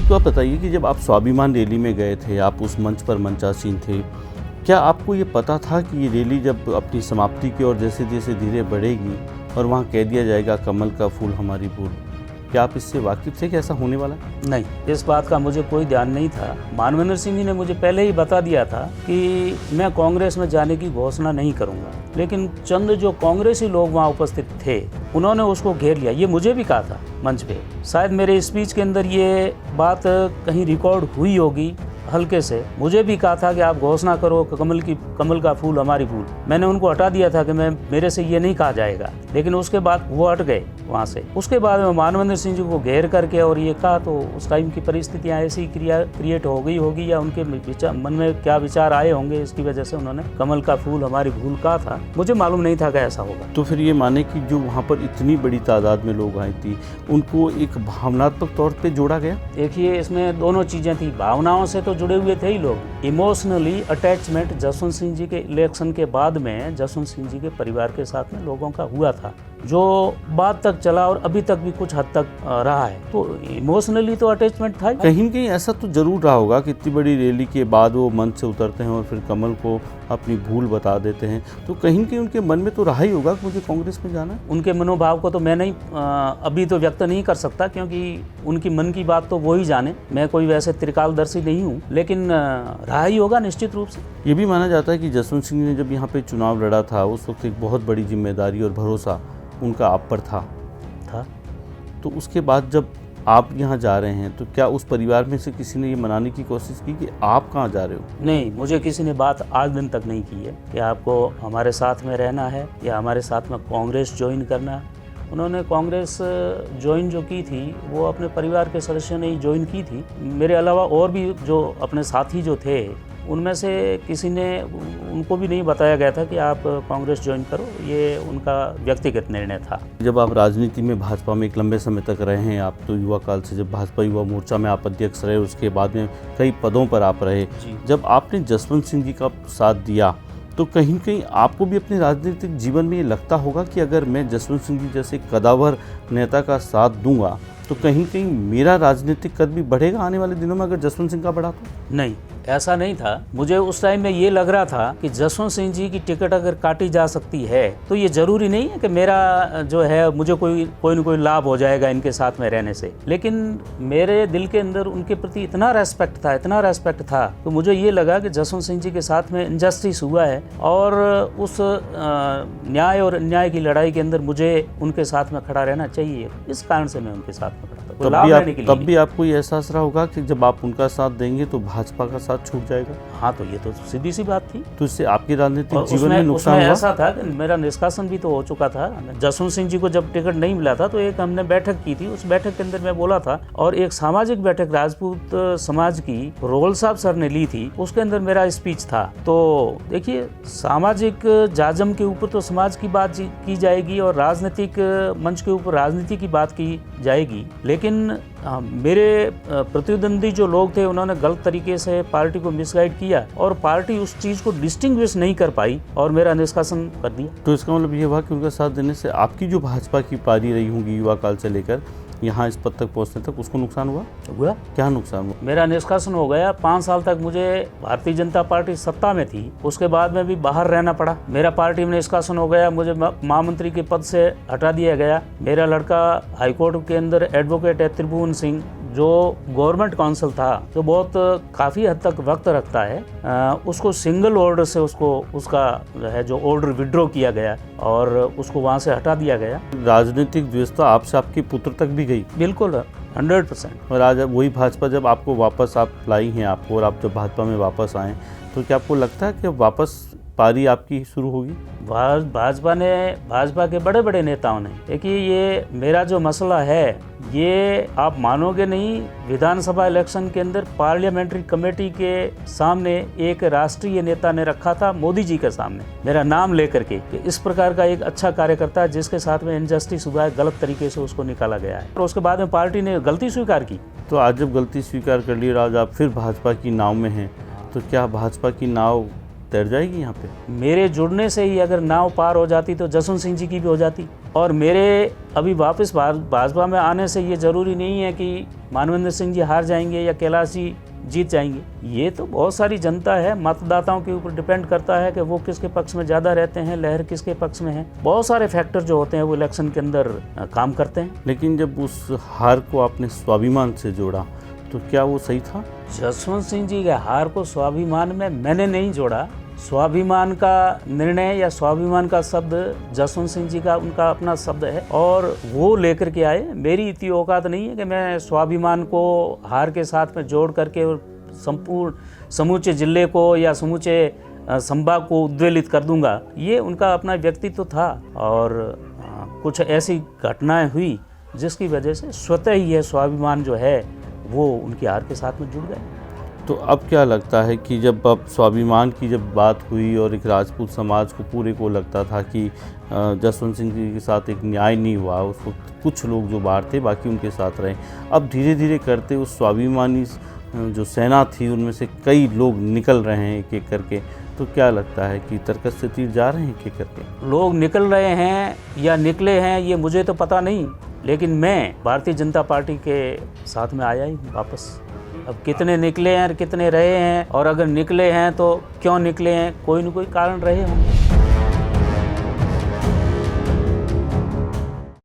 तो आप बताइए कि जब आप स्वाभिमान रैली में गए थे, आप उस मंच पर मंचासीन थे, क्या आपको ये पता था कि ये रैली जब अपनी समाप्ति की ओर जैसे जैसे धीरे बढ़ेगी और वहाँ कह दिया जाएगा कमल का फूल हमारी भूल, क्या आप इससे वाकिफ थे कि ऐसा होने वाला है? नहीं, इस बात का मुझे कोई ध्यान नहीं था। मानवेंद्र सिंह जी ने मुझे पहले ही बता दिया था कि मैं कांग्रेस में जाने की घोषणा नहीं करूंगा, लेकिन चंद जो कांग्रेसी लोग वहां उपस्थित थे उन्होंने उसको घेर लिया। ये मुझे भी कहा था मंच पे, शायद मेरे स्पीच के अंदर ये बात कहीं रिकॉर्ड हुई होगी हल्के से। मुझे भी कहा था कि आप घोषणा करो कमल का फूल हमारी फूल। मैंने उनको हटा दिया था कि मेरे से ये नहीं कहा जाएगा, लेकिन उसके बाद वो हट गए वहाँ से। उसके बाद में मानवेंद्र सिंह जी को घेर करके और ये कहा, तो उस टाइम की परिस्थितियाँ ऐसी क्रिएट हो गई होगी या उनके मन में क्या विचार आए होंगे, इसकी वजह से उन्होंने कमल का फूल हमारी भूल कहा था। मुझे मालूम नहीं था कि ऐसा होगा। तो फिर ये माने कि जो वहाँ पर इतनी बड़ी तादाद में लोग आए थी, उनको एक भावनात्मक तौर पे जोड़ा गया? देखिए, इसमें दोनों चीज़ें थी। भावनाओं से तो जुड़े हुए थे ही लोग। इमोशनली अटैचमेंट जसवंत सिंह जी के इलेक्शन के बाद में जसवंत सिंह जी के परिवार के साथ में लोगों का हुआ था, जो बाद तक चला और अभी तक भी कुछ हद तक रहा है। तो इमोशनली तो अटैचमेंट था। कहीं न कहीं ऐसा तो जरूर रहा होगा कि इतनी बड़ी रैली के बाद वो मंच से उतरते हैं और फिर कमल को अपनी भूल बता देते हैं, तो कहीं न कहीं उनके मन में तो रहा ही होगा कि मुझे कांग्रेस में जाना है। उनके मनोभाव को तो मैं नहीं अभी तो व्यक्त नहीं कर सकता, क्योंकि उनकी मन की बात तो वो ही जाने। मैं कोई वैसे त्रिकालदर्शी नहीं हूँ, लेकिन रहा ही होगा निश्चित रूप से। ये भी माना जाता है कि जसवंत सिंह ने जब यहाँ पे चुनाव लड़ा था, उस वक्त एक बहुत बड़ी जिम्मेदारी और भरोसा उनका आप पर था। तो उसके बाद जब आप यहाँ जा रहे हैं, तो क्या उस परिवार में से किसी ने ये मनाने की कोशिश की कि आप कहाँ जा रहे हो? नहीं, मुझे किसी ने बात आज दिन तक नहीं की है कि आपको हमारे साथ में रहना है या हमारे साथ में कांग्रेस ज्वाइन करना है। उन्होंने कांग्रेस ज्वाइन जो की थी वो अपने परिवार के सदस्यों ने ही ज्वाइन की थी। मेरे अलावा और भी जो अपने साथी जो थे, उनमें से किसी ने उनको भी नहीं बताया गया था कि आप कांग्रेस ज्वाइन करो। ये उनका व्यक्तिगत निर्णय था। जब आप राजनीति में भाजपा में एक लंबे समय तक रहे हैं, आप तो युवा काल से जब भाजपा युवा मोर्चा में आप अध्यक्ष रहे, उसके बाद में कई पदों पर आप रहे। जब आपने जसवंत सिंह जी का साथ दिया, तो कहीं न कहीं आपको भी अपने राजनीतिक जीवन में ये लगता होगा कि अगर मैं जसवंत सिंह जी जैसे कदावर नेता का साथ दूंगा तो कहीं न कहीं मेरा राजनीतिक कद भी बढ़ेगा आने वाले दिनों में, अगर जसवंत सिंह का बढ़ा तो? नहीं, ऐसा नहीं था। मुझे उस टाइम में ये लग रहा था कि जसवंत सिंह जी की टिकट अगर काटी जा सकती है तो ये जरूरी नहीं है कि मेरा जो है मुझे कोई न कोई लाभ हो जाएगा इनके साथ में रहने से। लेकिन मेरे दिल के अंदर उनके प्रति इतना रेस्पेक्ट था तो मुझे ये लगा कि जसवंत सिंह जी के साथ में इनजस्टिस हुआ है और उस न्याय और अन्याय की लड़ाई के अंदर मुझे उनके साथ में खड़ा रहना चाहिए। इस कारण से मैं उनके साथ में खड़ा था। तब भी आपको ये एहसास रहा होगा कि जब आप उनका साथ देंगे तो भाजपा का साथ छूट जाएगा। हाँ, तो ये तो सीधी सी बात थी। तो इससे आपके राजनीतिक जीवन में नुकसान हुआ? ऐसा था कि मेरा निष्कासन भी तो हो चुका था। जसवंत सिंह जी को जब टिकट नहीं मिला था तो एक हमने बैठक की थी। उस बैठक के अंदर मैं बोला था, और एक सामाजिक बैठक राजपूत समाज की रोल साहब सर ने ली थी, उसके अंदर मेरा स्पीच था। तो देखिए, सामाजिक जाजम के ऊपर तो समाज की बात की जाएगी और राजनीतिक मंच के ऊपर राजनीति की बात की जाएगी, लेकिन मेरे प्रतिद्वंदी जो लोग थे उन्होंने गलत तरीके से पार्टी को मिसगाइड किया और पार्टी उस चीज को डिस्टिंग्विश नहीं कर पाई और मेरा निष्कासन कर दिया। तो इसका मतलब ये हुआ कि उनका साथ देने से आपकी जो भाजपा की पारी रही होगी युवा काल से लेकर यहाँ इस पद तक पहुँचने तक, उसको नुकसान हुआ? क्या नुकसान हुआ? मेरा निष्कासन हो गया। 5 साल तक मुझे भारतीय जनता पार्टी सत्ता में थी, उसके बाद में भी बाहर रहना पड़ा। मेरा पार्टी में निष्कासन हो गया, मुझे महामंत्री के पद से हटा दिया गया। मेरा लड़का हाईकोर्ट के अंदर एडवोकेट है, त्रिभुवन सिंह, जो गवर्नमेंट काउंसिल था, जो बहुत काफ़ी हद तक वक्त रखता है, उसको सिंगल ऑर्डर से उसका है जो ऑर्डर विड्रॉ किया गया और उसको वहाँ से हटा दिया गया। राजनीतिक व्यवस्था आपसे आपके पुत्र तक भी गई? बिल्कुल, 100%। और आज वही भाजपा जब आपको वापस आप लाई हैं आपको, और आप जब भाजपा में वापस आए, तो क्या आपको लगता है कि वापस पारी आपकी शुरू होगी? भाजपा के बड़े बड़े नेताओं ने, देखिए, ये मेरा जो मसला है ये आप मानोगे नहीं, विधानसभा इलेक्शन के अंदर पार्लियामेंट्री कमेटी के सामने एक राष्ट्रीय नेता ने रखा था, मोदी जी के सामने, मेरा नाम लेकर के, कि इस प्रकार का एक अच्छा कार्यकर्ता है जिसके साथ में इनजस्टिस हुआ है, गलत तरीके से उसको निकाला गया है, और उसके बाद में पार्टी ने गलती स्वीकार की। तो आज जब गलती स्वीकार कर ली और आज आप फिर भाजपा की नाव में हैं, तो क्या भाजपा की नाव तैर जाएगी यहाँ पे? मेरे जुड़ने से ही अगर नाव पार हो जाती तो जसवंत सिंह जी की भी हो जाती। और मेरे अभी वापस भाजपा में आने से ये ज़रूरी नहीं है कि मानवेंद्र सिंह जी हार जाएंगे या कैलाश जी जीत जाएंगे। ये तो बहुत सारी जनता है, मतदाताओं के ऊपर डिपेंड करता है कि वो किसके पक्ष में ज़्यादा रहते हैं, लहर किसके पक्ष में है। बहुत सारे फैक्टर जो होते हैं वो इलेक्शन के अंदर काम करते हैं। लेकिन जब उस हार को आपने स्वाभिमान से जोड़ा तो क्या वो सही था? जसवंत सिंह जी के हार को स्वाभिमान में मैंने नहीं जोड़ा। स्वाभिमान का निर्णय या स्वाभिमान का शब्द जसवंत सिंह जी का उनका अपना शब्द है और वो लेकर के आए। मेरी इतनी औकात नहीं है कि मैं स्वाभिमान को हार के साथ में जोड़ करके और संपूर्ण समूचे जिले को या समूचे संभाग को उद्वेलित कर दूंगा। ये उनका अपना व्यक्तित्व था और कुछ ऐसी घटनाएं हुई जिसकी वजह से स्वतः ही यह स्वाभिमान जो है वो उनकी हार के साथ में जुड़ गए। तो अब क्या लगता है कि जब अब स्वाभिमान की जब बात हुई और एक राजपूत समाज को पूरे को लगता था कि जसवंत सिंह जी के साथ एक न्याय नहीं हुआ, उस वक्त कुछ लोग जो बाहर थे बाकी उनके साथ रहे, अब धीरे धीरे करते उस स्वाभिमानी जो सेना थी उनमें से कई लोग निकल रहे हैं एक एक करके, तो क्या लगता है कि तर्कस से तीर जा रहे हैं एक एक करके? लोग निकल रहे हैं या निकले हैं ये मुझे तो पता नहीं, लेकिन मैं भारतीय जनता पार्टी के साथ में आया ही वापस। अब कितने निकले हैं और कितने रहे हैं, और अगर निकले हैं तो क्यों निकले हैं, कोई न कोई कारण रहे होंगे।